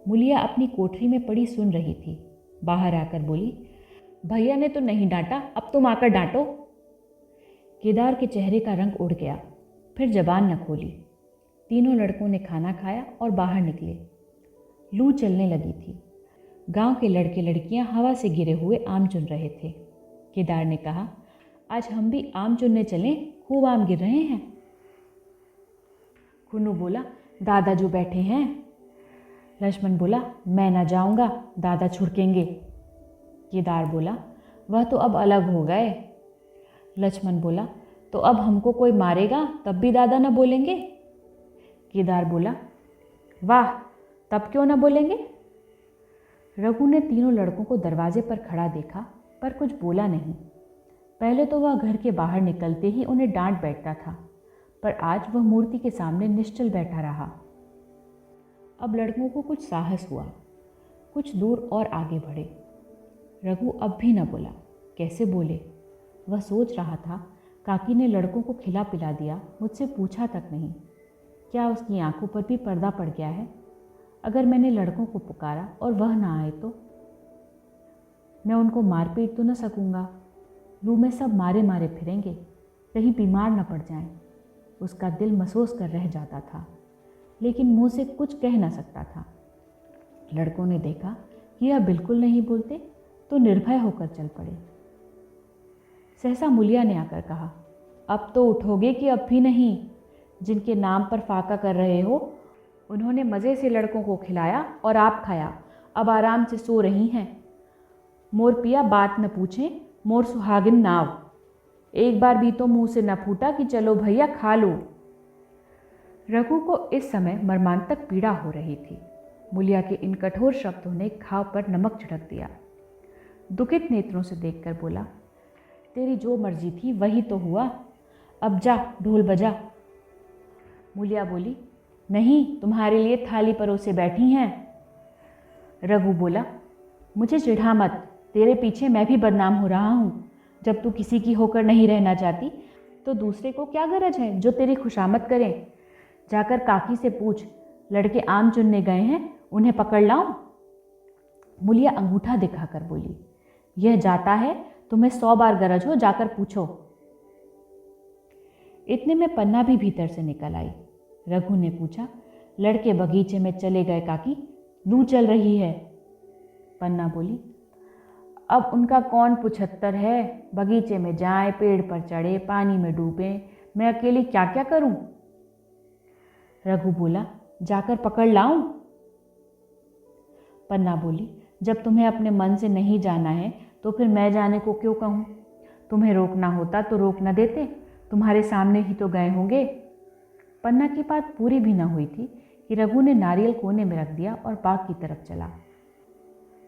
मुलिया अपनी कोठरी में पड़ी सुन रही थी, बाहर आकर बोली, भैया ने तो नहीं डांटा, अब तुम आकर डांटो। केदार के चेहरे का रंग उड़ गया, फिर जबान न खोली। तीनों लड़कों ने खाना खाया और बाहर निकले। लू चलने लगी थी। गांव के लड़के लड़कियां हवा से गिरे हुए आम चुन रहे थे। केदार ने कहा, आज हम भी आम चुनने चलें, खूब आम गिर रहे हैं। खुन्नू बोला, दादा जो बैठे हैं। लक्ष्मण बोला, मैं ना जाऊंगा, दादा छुड़केंगे। केदार बोला, वह तो अब अलग हो गए। लक्ष्मण बोला, तो अब हमको कोई मारेगा तब भी दादा न बोलेंगे? केदार बोला, वाह, तब क्यों न बोलेंगे? रघु ने तीनों लड़कों को दरवाजे पर खड़ा देखा, पर कुछ बोला नहीं। पहले तो वह घर के बाहर निकलते ही उन्हें डांट बैठता था, पर आज वह मूर्ति के सामने निश्चल बैठा रहा। अब लड़कों को कुछ साहस हुआ, कुछ दूर और आगे बढ़े। रघु अब भी न बोला, कैसे बोले? वह सोच रहा था, काकी ने लड़कों को खिला पिला दिया, मुझसे पूछा तक नहीं। क्या उसकी आंखों पर भी पर्दा पड़ गया है? अगर मैंने लड़कों को पुकारा और वह ना आए तो? मैं उनको मार पीट तो न सकूंगा। लू में सब मारे मारे फिरेंगे, कहीं बीमार न पड़ जाएं। उसका दिल महसूस कर रह जाता था, लेकिन मुंह से कुछ कह न सकता था। लड़कों ने देखा कि यह बिल्कुल नहीं बोलते तो निर्भय होकर चल पड़े। सहसा मुलिया ने आकर कहा, अब तो उठोगे कि अब भी नहीं? जिनके नाम पर फाका कर रहे हो, उन्होंने मज़े से लड़कों को खिलाया और आप खाया, अब आराम से सो रही हैं। मोर पिया बात न पूछें, मोर सुहागिन नाव। एक बार भी तो मुंह से न फूटा कि चलो भैया खा लो। रघु को इस समय मर्मांतक पीड़ा हो रही थी। मुलिया के इन कठोर शब्दों ने घाव पर नमक छिड़क दिया। दुखित नेत्रों से देखकर बोला, तेरी जो मर्जी थी वही तो हुआ, अब जा ढोल बजा। मुलिया बोली, नहीं, तुम्हारे लिए थाली परोसे बैठी हैं। रघु बोला, मुझे चिढ़ा मत, तेरे पीछे मैं भी बदनाम हो रहा हूँ। जब तू किसी की होकर नहीं रहना चाहती तो दूसरे को क्या गरज है जो तेरी खुशामद करें? जाकर काकी से पूछ, लड़के आम चुनने गए हैं, उन्हें पकड़ लाऊं? मुलिया अंगूठा दिखाकर बोली, यह जाता है, तुम्हें 100 बार गरज हो, जाकर पूछो। इतने में पन्ना भी भीतर से निकल आई। रघु ने पूछा, लड़के बगीचे में चले गए काकी, लू चल रही है। पन्ना बोली, अब उनका कौन पुछत्तर है। बगीचे में जाएं, पेड़ पर चढ़े, पानी में डूबें, मैं अकेली क्या क्या करूं। रघु बोला, जाकर पकड़ लाऊं। पन्ना बोली, जब तुम्हें अपने मन से नहीं जाना है तो फिर मैं जाने को क्यों कहूँ। तुम्हें रोकना होता तो रोक न देते, तुम्हारे सामने ही तो गए होंगे। पन्ना की बात पूरी भी न हुई थी कि रघु ने नारियल कोने में रख दिया और बाग की तरफ चला।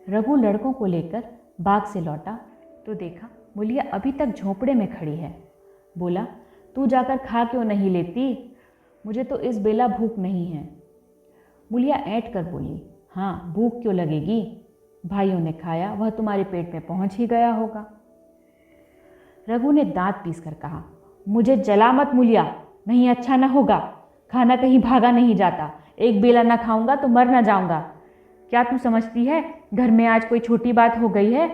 रघु लड़कों को लेकर बाग से लौटा तो देखा मुलिया अभी तक झोंपड़े में खड़ी है। बोला, तू जाकर खा क्यों नहीं लेती, मुझे तो इस बेला भूख नहीं है। मुलिया ऐंठ कर बोली, हाँ भूख क्यों लगेगी, भाइयों ने खाया, वह तुम्हारे पेट में पहुंच ही गया होगा। रघु ने दांत पीस कर कहा, मुझे जला मत मुलिया, नहीं अच्छा न होगा। खाना कहीं भागा नहीं जाता, एक बेला न खाऊंगा तो मर न जाऊंगा। क्या तू समझती है घर में आज कोई छोटी बात हो गई है।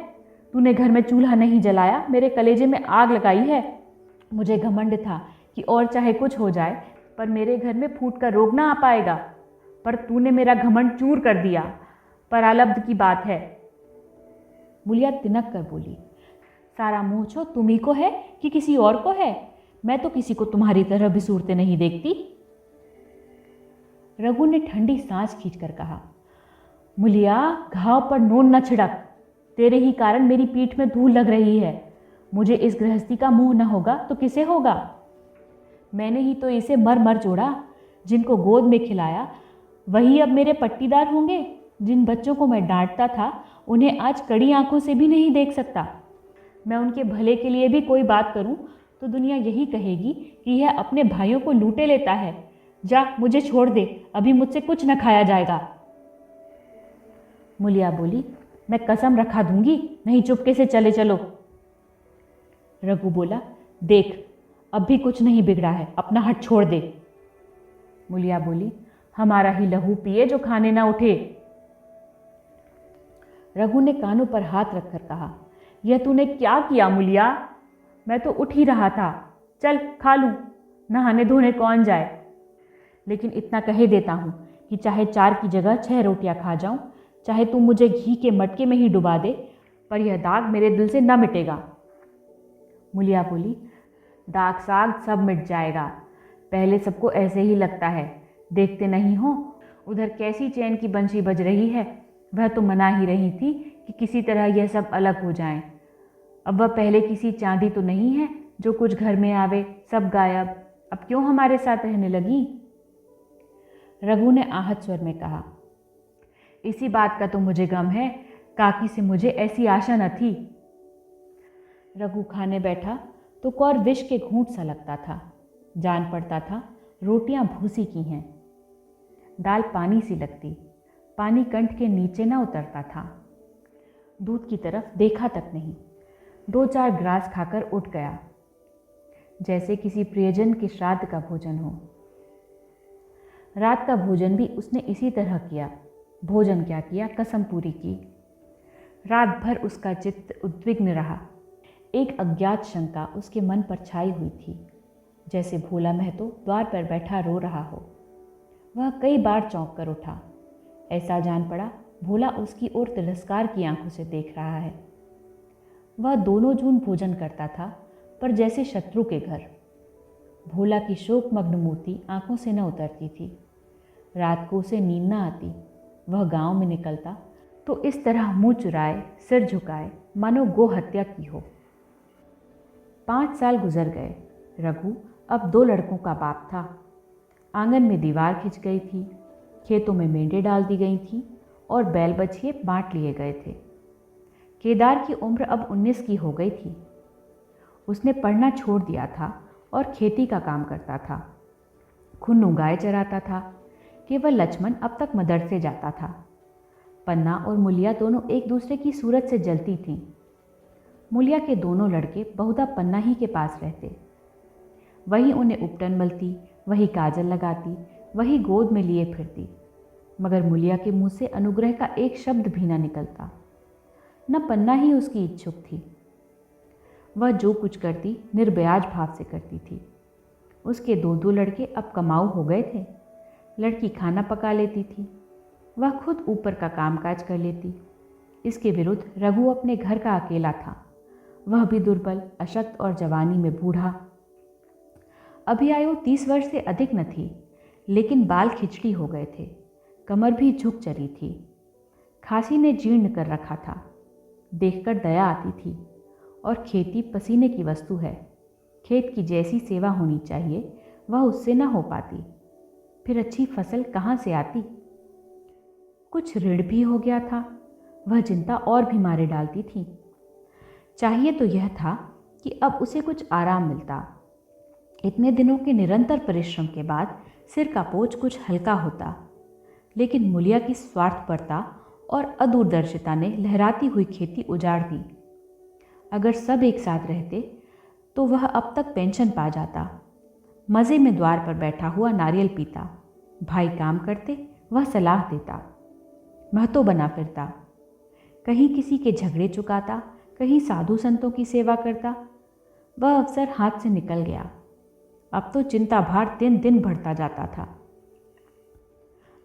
तूने घर में चूल्हा नहीं जलाया, मेरे कलेजे में आग लगाई है। मुझे घमंड था कि और चाहे कुछ हो जाए पर मेरे घर में फूट का रोग ना आ पाएगा, पर तूने मेरा घमंड चूर कर दिया। परालब्ध की बात है। मुलिया तिनक कर बोली, सारा मोह तुम्ही को है कि किसी और को है। मैं तो किसी को तुम्हारी तरह भी सूरते नहीं देखती। रघु ने ठंडी सांस खींचकर कहा, मुलिया घाव पर नून न छिड़क, तेरे ही कारण मेरी पीठ में धूल लग रही है। मुझे इस गृहस्थी का मोह न होगा तो किसे होगा। मैंने ही तो इसे मर मर जोड़ा, जिनको गोद में खिलाया वही अब मेरे पट्टीदार होंगे। जिन बच्चों को मैं डांटता था उन्हें आज कड़ी आंखों से भी नहीं देख सकता। मैं उनके भले के लिए भी कोई बात करूं तो दुनिया यही कहेगी कि यह अपने भाइयों को लूटे लेता है। जा मुझे छोड़ दे, अभी मुझसे कुछ न खाया जाएगा। मुलिया बोली, मैं कसम रखा दूंगी, नहीं चुपके से चले चलो। रघु बोला, देख अब भी कुछ नहीं बिगड़ा है, अपना हट छोड़ दे। मुलिया बोली, हमारा ही लहू पिए जो खाने ना उठे। रघु ने कानों पर हाथ रखकर कहा, यह तूने क्या किया मुलिया, मैं तो उठ ही रहा था। चल खा लूं, नहाने धोने कौन जाए। लेकिन इतना कहे देता हूं कि चाहे 4 की जगह 6 रोटियां खा जाऊं, चाहे तू मुझे घी के मटके में ही डुबा दे, पर यह दाग मेरे दिल से न मिटेगा। मुलिया बोली, दाग साग सब मिट जाएगा, पहले सबको ऐसे ही लगता है, देखते नहीं हो उधर कैसी चैन की बंशी बज रही है। वह तो मना ही रही थी कि किसी तरह यह सब अलग हो जाएं। अब वह पहले किसी चांदी तो नहीं है जो कुछ घर में आवे सब गायब, अब क्यों हमारे साथ रहने लगी। रघु ने आहत स्वर में कहा, इसी बात का तो मुझे गम है, काकी से मुझे ऐसी आशा न थी। रघु खाने बैठा तो कौर विष के घूंट सा लगता था। जान पड़ता था रोटियां भूसी की हैं। दाल पानी सी लगती, पानी कंठ के नीचे न उतरता था। दूध की तरफ देखा तक नहीं, 2-4 ग्रास खाकर उठ गया, जैसे किसी प्रियजन के श्राद्ध का भोजन हो। रात का भोजन भी उसने इसी तरह किया। भोजन क्या किया, कसम पूरी की। रात भर उसका चित्त उद्विग्न रहा। एक अज्ञात शंका उसके मन पर छाई हुई थी, जैसे भोला महतो द्वार पर बैठा रो रहा हो। वह कई बार चौंक कर उठा। ऐसा जान पड़ा भोला उसकी ओर तिरस्कार की आंखों से देख रहा है। वह दोनों जून भोजन करता था, पर जैसे शत्रु के घर। भोला की शोकमग्न मूर्ति आंखों से न उतरती थी। रात को उसे नींद न आती। वह गांव में निकलता तो इस तरह मुंह चुराए, सिर झुकाए, मानो गो हत्या की हो। 5 साल गुजर गए। रघु अब 2 लड़कों का बाप था। आंगन में दीवार खिंच गई थी, खेतों में मेंढे डाल दी गई थी और बैल बछिए बांट लिए गए थे। केदार की उम्र अब 19 की हो गई थी। उसने पढ़ना छोड़ दिया था और खेती का काम करता था। खुन्नू गाय चराता था। केवल लक्ष्मण अब तक मदरसे जाता था। पन्ना और मुलिया दोनों एक दूसरे की सूरत से जलती थीं। मुलिया के दोनों लड़के बहुधा पन्ना ही के पास रहते। वही उन्हें उपटन मलती, वही काजल लगाती, वही गोद में लिए फिरती, मगर मुलिया के मुंह से अनुग्रह का एक शब्द भी न निकलता। न पन्ना ही उसकी इच्छुक थी। वह जो कुछ करती निर्ब्याज भाव से करती थी। उसके 2 लड़के अब कमाऊ हो गए थे। लड़की खाना पका लेती थी, वह खुद ऊपर का कामकाज कर लेती। इसके विरुद्ध रघु अपने घर का अकेला था, वह भी दुर्बल, अशक्त और जवानी में बूढ़ा। अभी आयु 30 वर्ष से अधिक न थी, लेकिन बाल खिचड़ी हो गए थे, कमर भी झुक चली थी, खांसी ने जीर्ण कर रखा था। देखकर दया आती थी। और खेती पसीने की वस्तु है, खेत की जैसी सेवा होनी चाहिए वह उससे न हो पाती, फिर अच्छी फसल कहाँ से आती। कुछ ऋण भी हो गया था, वह चिंता और भी मारे डालती थी। चाहिए तो यह था कि अब उसे कुछ आराम मिलता। इतने दिनों के निरंतर परिश्रम के बाद सिर का बोझ कुछ हल्का होता, लेकिन मूलिया की स्वार्थपरता और अदूरदर्शिता ने लहराती हुई खेती उजाड़ दी। अगर सब एक साथ रहते तो वह अब तक पेंशन पा जाता। मज़े में द्वार पर बैठा हुआ नारियल पीता, भाई काम करते, वह सलाह देता, महतो बना फिरता, कहीं किसी के झगड़े चुकाता, कहीं साधु संतों की सेवा करता। वह अवसर हाथ से निकल गया। अब तो चिंता भार दिन दिन बढ़ता जाता था।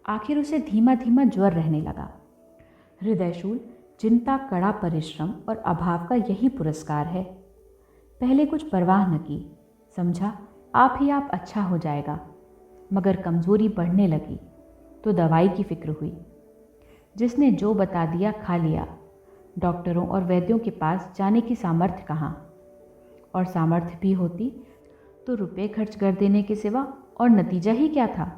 आखिर उसे धीमा धीमा ज्वर रहने लगा। हृदयशूल, चिंता, कड़ा परिश्रम और अभाव का यही पुरस्कार है। पहले कुछ परवाह न की, समझा आप ही आप अच्छा हो जाएगा, मगर कमज़ोरी बढ़ने लगी तो दवाई की फिक्र हुई। जिसने जो बता दिया खा लिया। डॉक्टरों और वैद्यों के पास जाने की सामर्थ्य कहाँ, और सामर्थ्य भी होती तो रुपए खर्च कर देने के सिवा और नतीजा ही क्या था।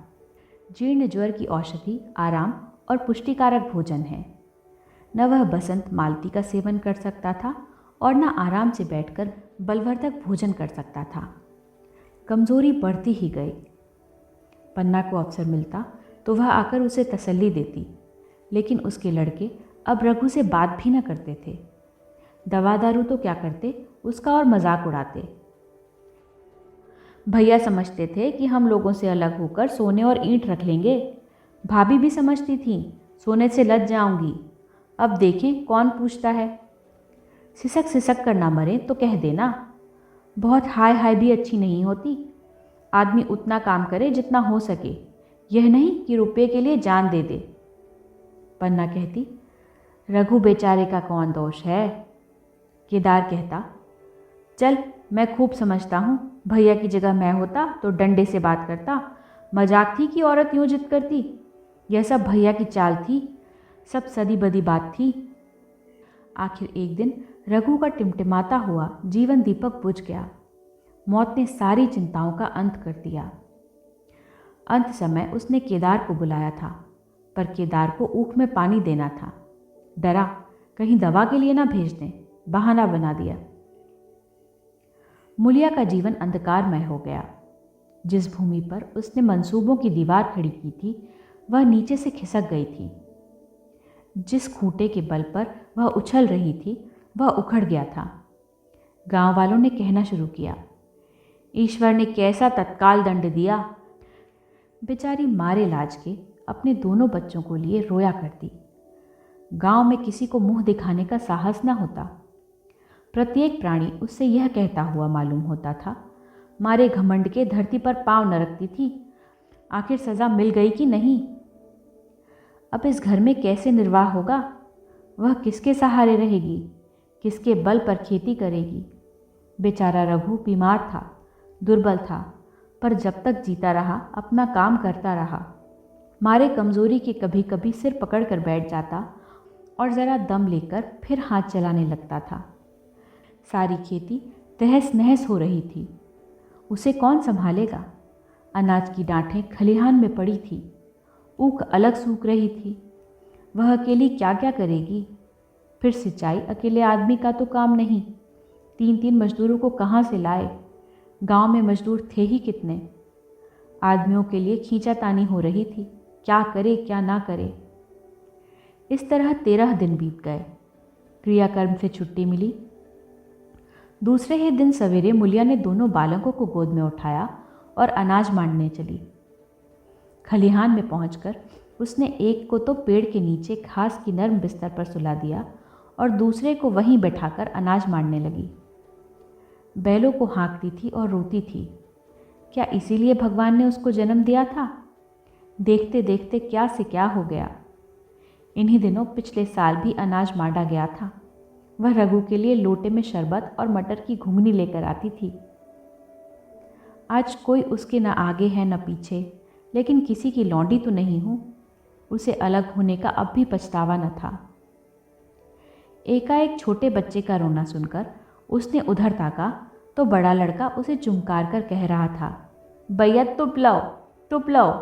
जीर्ण ज्वर की औषधि आराम और पुष्टिकारक भोजन है। न वह बसंत मालती का सेवन कर सकता था और न आराम से बैठकर बलवर्धक भोजन कर सकता था। कमज़ोरी बढ़ती ही गई। पन्ना को अवसर मिलता तो वह आकर उसे तसल्ली देती, लेकिन उसके लड़के अब रघु से बात भी न करते थे। दवा दारू तो क्या करते, उसका और मजाक उड़ाते। भैया समझते थे कि हम लोगों से अलग होकर सोने और ईंट रख लेंगे। भाभी भी समझती थी सोने से लज जाऊंगी। अब देखें कौन पूछता है। सिसक सिसक कर ना मरे तो कह देना। बहुत हाय हाय भी अच्छी नहीं होती। आदमी उतना काम करे जितना हो सके, यह नहीं कि रुपये के लिए जान दे दे। पन्ना कहती, रघु बेचारे का कौन दोष है। केदार कहता, चल मैं खूब समझता हूँ, भैया की जगह मैं होता तो डंडे से बात करता। मजाक थी कि औरत यूँ जिद करती। यह सब भैया की चाल थी, सब सदी बदी बात थी। आखिर एक दिन रघु का टिमटिमाता हुआ जीवन दीपक बुझ गया। मौत ने सारी चिंताओं का अंत कर दिया। अंत समय उसने केदार को बुलाया था, पर केदार को ऊख में पानी देना था। डरा कहीं दवा के लिए ना भेज दें, बहाना बना दिया। मूलिया का जीवन अंधकारमय हो गया। जिस भूमि पर उसने मंसूबों की दीवार खड़ी की थी वह नीचे से खिसक गई थी। जिस खूंटे के बल पर वह उछल रही थी वह उखड़ गया था। गांव वालों ने कहना शुरू किया, ईश्वर ने कैसा तत्काल दंड दिया। बेचारी मारे लाज के अपने दोनों बच्चों को लिए रोया करती। गांव में किसी को मुंह दिखाने का साहस न होता। प्रत्येक प्राणी उससे यह कहता हुआ मालूम होता था, मारे घमंड के धरती पर पांव न रखती थी। आखिर सज़ा मिल गई कि नहीं। अब इस घर में कैसे निर्वाह होगा। वह किसके सहारे रहेगी, किसके बल पर खेती करेगी। बेचारा रघु बीमार था, दुर्बल था, पर जब तक जीता रहा अपना काम करता रहा। मारे कमज़ोरी के कभी कभी सिर पकड़ कर बैठ जाता और ज़रा दम लेकर फिर हाथ चलाने लगता था। सारी खेती तहस नहस हो रही थी। उसे कौन संभालेगा। अनाज की डांठें खलिहान में पड़ी थी, ऊख अलग सूख रही थी। वह अकेली क्या क्या करेगी। फिर सिंचाई अकेले आदमी का तो काम नहीं। 3-3 मजदूरों को कहाँ से लाए। गांव में मजदूर थे ही कितने। आदमियों के लिए खींचातानी हो रही थी, क्या करे क्या ना करे। इस तरह 13 दिन बीत गए। क्रियाकर्म से छुट्टी मिली। दूसरे ही दिन सवेरे मूलिया ने दोनों बालकों को गोद में उठाया और अनाज मांडने चली। खलिहान में पहुंचकर उसने एक को तो पेड़ के नीचे घास की नर्म बिस्तर पर सुला दिया और दूसरे को वहीं बैठाकर अनाज मांडने लगी। बैलों को हाँकती थी और रोती थी। क्या इसीलिए भगवान ने उसको जन्म दिया था। देखते देखते क्या से क्या हो गया। इन्हीं दिनों पिछले साल भी अनाज मांडा गया था। वह रघु के लिए लोटे में शरबत और मटर की घुघनी लेकर आती थी। आज कोई उसके न आगे है न पीछे, लेकिन किसी की लौंडी तो नहीं हूँ। उसे अलग होने का अब भी पछतावा न था। एकाएक छोटे बच्चे का रोना सुनकर उसने उधर ताका तो बड़ा लड़का उसे चुमकार कर कह रहा था, भैया तुप लाओ, तुप लाओ।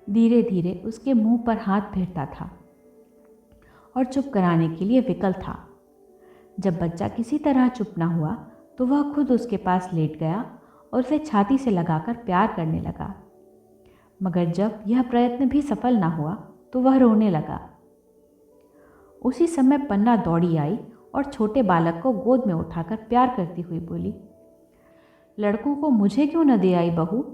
धीरे धीरे उसके मुंह पर हाथ फेरता था और चुप कराने के लिए विकल था। जब बच्चा किसी तरह चुप न हुआ तो वह खुद उसके पास लेट गया और उसे छाती से लगाकर प्यार करने लगा। मगर जब यह प्रयत्न भी सफल न हुआ तो वह रोने लगा। उसी समय पन्ना दौड़ी आई और छोटे बालक को गोद में उठाकर प्यार करती हुई बोली, लड़कों को मुझे क्यों न दे आई बहू?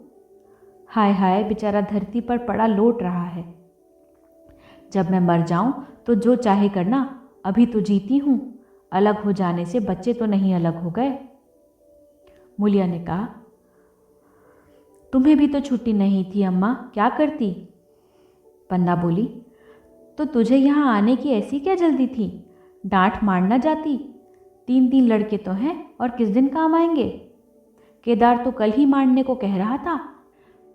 हाय हाय, बेचारा धरती पर पड़ा लोट रहा है। जब मैं मर जाऊं तो जो चाहे करना, अभी तो जीती हूं। अलग हो जाने से बच्चे तो नहीं अलग हो गए। मूलिया ने कहा, तुम्हें भी तो छुट्टी नहीं थी अम्मा, क्या करती? पन्ना बोली, तो तुझे यहाँ आने की ऐसी क्या जल्दी थी? डांट मारना जाती। 3 लड़के तो हैं और किस दिन काम आएंगे? केदार तो कल ही मारने को कह रहा था,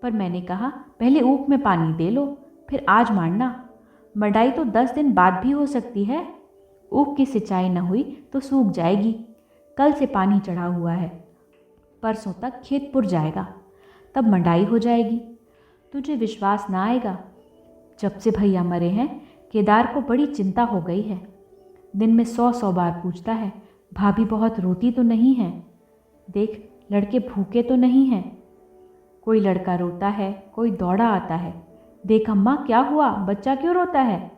पर मैंने कहा पहले ऊख में पानी दे लो, फिर आज मारना। मड़ाई तो 10 दिन बाद भी हो सकती है। ऊख की सिंचाई न हुई तो सूख जाएगी। कल से पानी चढ़ा हुआ है, परसों तक खेत पुर जाएगा, तब मंडाई हो जाएगी। तुझे विश्वास ना आएगा, जब से भैया मरे हैं केदार को बड़ी चिंता हो गई है। दिन में 100 बार पूछता है, भाभी बहुत रोती तो नहीं है? देख, लड़के भूखे तो नहीं हैं? कोई लड़का रोता है, कोई दौड़ा आता है, देख अम्मा क्या हुआ, बच्चा क्यों रोता है?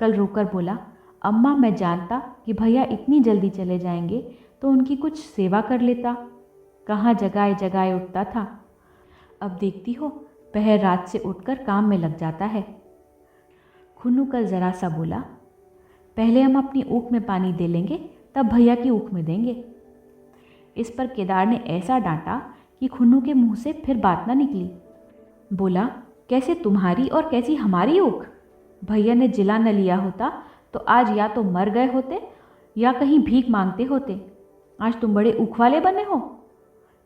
कल रोकर बोला, अम्मा मैं जानता कि भैया इतनी जल्दी चले जाएंगे तो उनकी कुछ सेवा कर लेता। कहाँ जगाए जगाए उठता था। अब देखती हो पहर रात से उठकर काम में लग जाता है। खुन्नू कल जरा सा बोला, पहले हम अपनी ऊख में पानी दे लेंगे, तब भैया की ऊख में देंगे। इस पर केदार ने ऐसा डांटा कि खुन्नू के मुंह से फिर बात ना निकली। बोला, कैसे तुम्हारी और कैसी हमारी ऊख? भैया ने जिला न लिया होता तो आज या तो मर गए होते या कहीं भीख मांगते होते। आज तुम बड़े ऊख वाले बने हो।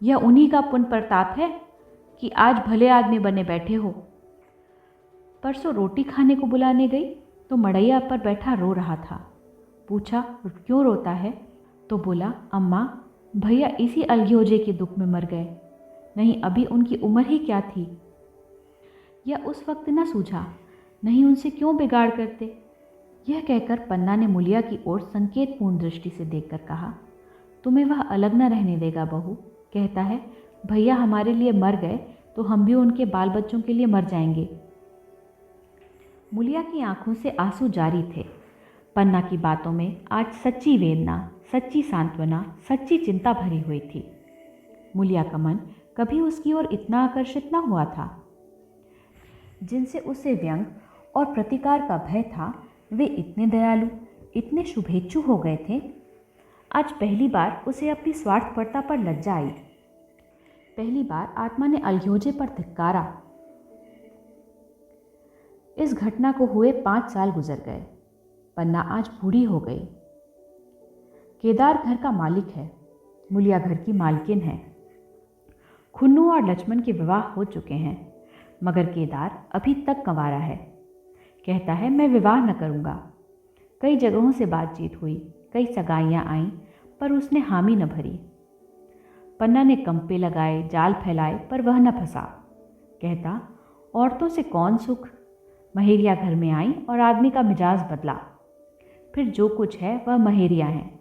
यह उन्हीं का पुण्य प्रताप है कि आज भले आदमी बने बैठे हो। परसों रोटी खाने को बुलाने गई तो मड़ैया पर बैठा रो रहा था। पूछा, क्यों रोता है? तो बोला, अम्मा भैया इसी अलगोजे के दुख में मर गए, नहीं अभी उनकी उम्र ही क्या थी। यह उस वक्त न सूझा, नहीं उनसे क्यों बिगाड़ करते। यह कहकर पन्ना ने मूलिया की ओर संकेतपूर्ण दृष्टि से देखकर कहा, तुम्हें वह अलग न रहने देगा बहू। कहता है भैया हमारे लिए मर गए तो हम भी उनके बाल बच्चों के लिए मर जाएंगे। मूलिया की आंखों से आंसू जारी थे। पन्ना की बातों में आज सच्ची वेदना, सच्ची सांत्वना, सच्ची चिंता भरी हुई थी। मूलिया का मन कभी उसकी ओर इतना आकर्षित न हुआ था। जिनसे उसे व्यंग और प्रतिकार का भय था, वे इतने दयालु, इतने शुभेच्छु हो गए थे। आज पहली बार उसे अपनी स्वार्थपरता पर लज्जा आई। पहली बार आत्मा ने अलगोजे पर धिक्कारा। इस घटना को हुए 5 साल गुजर गए। पन्ना आज बूढ़ी हो गई। केदार घर का मालिक है, मूलिया घर की मालकिन है। खुन्नू और लक्ष्मण के विवाह हो चुके हैं, मगर केदार अभी तक कंवारा है। कहता है मैं विवाह न करूँगा। कई जगहों से बातचीत हुई, कई सगाइयाँ आईं, पर उसने हामी न भरी। पन्ना ने कंपे लगाए, जाल फैलाए, पर वह न फंसा। कहता, औरतों से कौन सुख। महेरिया घर में आई और आदमी का मिजाज बदला। फिर जो कुछ है वह महेरिया हैं।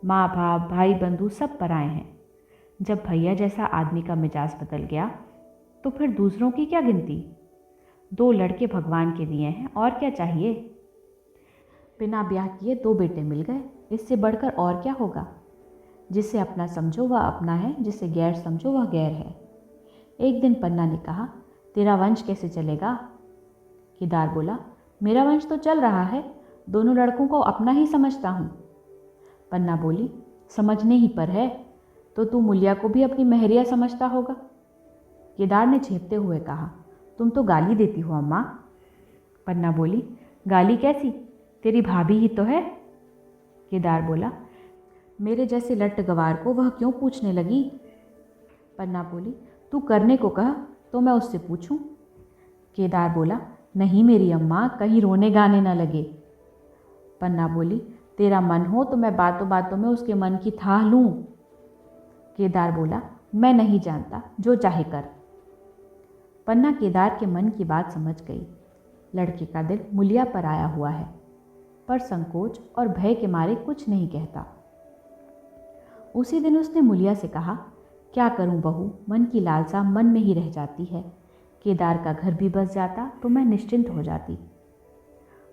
माँ बाप भाई बंधु सब पराए हैं। जब भैया जैसा आदमी का मिजाज बदल गया तो फिर दूसरों की क्या गिनती। 2 लड़के भगवान के दिए हैं, और क्या चाहिए। बिना ब्याह किए 2 बेटे मिल गए, इससे बढ़कर और क्या होगा। जिसे अपना समझो वह अपना है, जिसे गैर समझो वह गैर है। एक दिन पन्ना ने कहा, तेरा वंश कैसे चलेगा? केदार बोला, मेरा वंश तो चल रहा है, दोनों लड़कों को अपना ही समझता हूँ। पन्ना बोली, समझने ही पर है, तो तू मूलिया को भी अपनी महरिया समझता होगा। केदार ने झेपते हुए कहा, तुम तो गाली देती हो अम्मा। पन्ना बोली, गाली कैसी, तेरी भाभी ही तो है। केदार बोला, मेरे जैसे लट्ट गवार को वह क्यों पूछने लगी। पन्ना बोली, तू करने को कह तो मैं उससे पूछूं। केदार बोला, नहीं मेरी अम्मा, कहीं रोने गाने न लगे। पन्ना बोली, तेरा मन हो तो मैं बातों बातों में उसके मन की थाह लूं। केदार बोला, मैं नहीं जानता, जो चाहे कर। पन्ना केदार के मन की बात समझ गई। लड़के का दिल मुलिया पर आया हुआ है, पर संकोच और भय के मारे कुछ नहीं कहता। उसी दिन उसने मुलिया से कहा, क्या करूं बहू, मन की लालसा मन में ही रह जाती है। केदार का घर भी बस जाता तो मैं निश्चिंत हो जाती।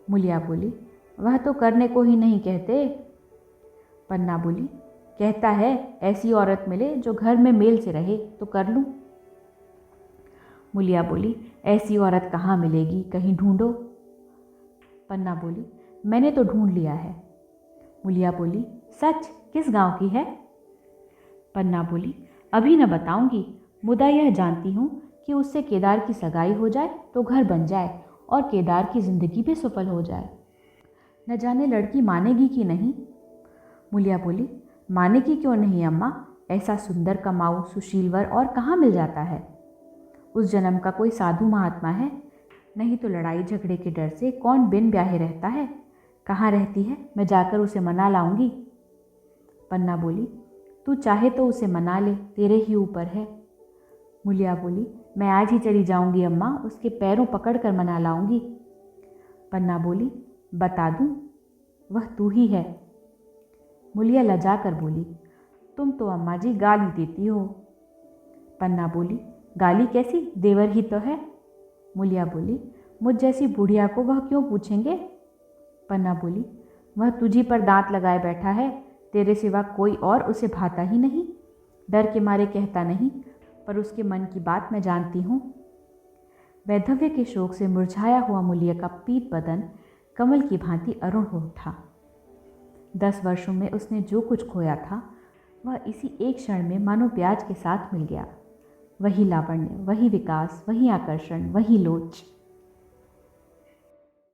मुलिया बोली, वह तो करने को ही नहीं कहते। पन्ना बोली, कहता है ऐसी औरत मिले जो घर में मेल से रहे तो कर लूं। मुलिया बोली, ऐसी औरत कहाँ मिलेगी, कहीं ढूंढो। पन्ना बोली, मैंने तो ढूंढ लिया है। मुलिया बोली, सच, किस गांव की है। पन्ना बोली, अभी न बताऊंगी, मुदा यह जानती हूँ कि उससे केदार की सगाई हो जाए तो घर बन जाए और केदार की जिंदगी भी सफल हो जाए। न जाने लड़की मानेगी कि नहीं। मुलिया बोली, मानेगी क्यों नहीं अम्मा, ऐसा सुंदर कमाऊ सुशीलवर और कहाँ मिल जाता है। उस जन्म का कोई साधु महात्मा है, नहीं तो लड़ाई झगड़े के डर से कौन बिन ब्याहे रहता है। कहाँ रहती है, मैं जाकर उसे मना लाऊंगी। पन्ना बोली, तू चाहे तो उसे मना ले, तेरे ही ऊपर है। मुलिया बोली, मैं आज ही चली जाऊंगी अम्मा, उसके पैरों पकड़ कर मना लाऊंगी। पन्ना बोली, बता दूं, वह तू ही है। मुलिया लजा कर बोली, तुम तो अम्मा जी गाली देती हो। पन्ना बोली, गाली कैसी, देवर ही तो है। मुलिया बोली, मुझ जैसी बुढ़िया को वह क्यों पूछेंगे। पन्ना बोली, वह तुझी पर दांत लगाए बैठा है, तेरे सिवा कोई और उसे भाता ही नहीं। डर के मारे कहता नहीं, पर उसके मन की बात मैं जानती हूँ। वैधव्य के शोक से मुरझाया हुआ मुलिया का पीत बदन कमल की भांति अरुण हो उठा। 10 वर्षों में उसने जो कुछ खोया था वह इसी एक क्षण में मानो प्याज के साथ मिल गया। वही लावण्य, वही विकास, वही आकर्षण, वही लोच।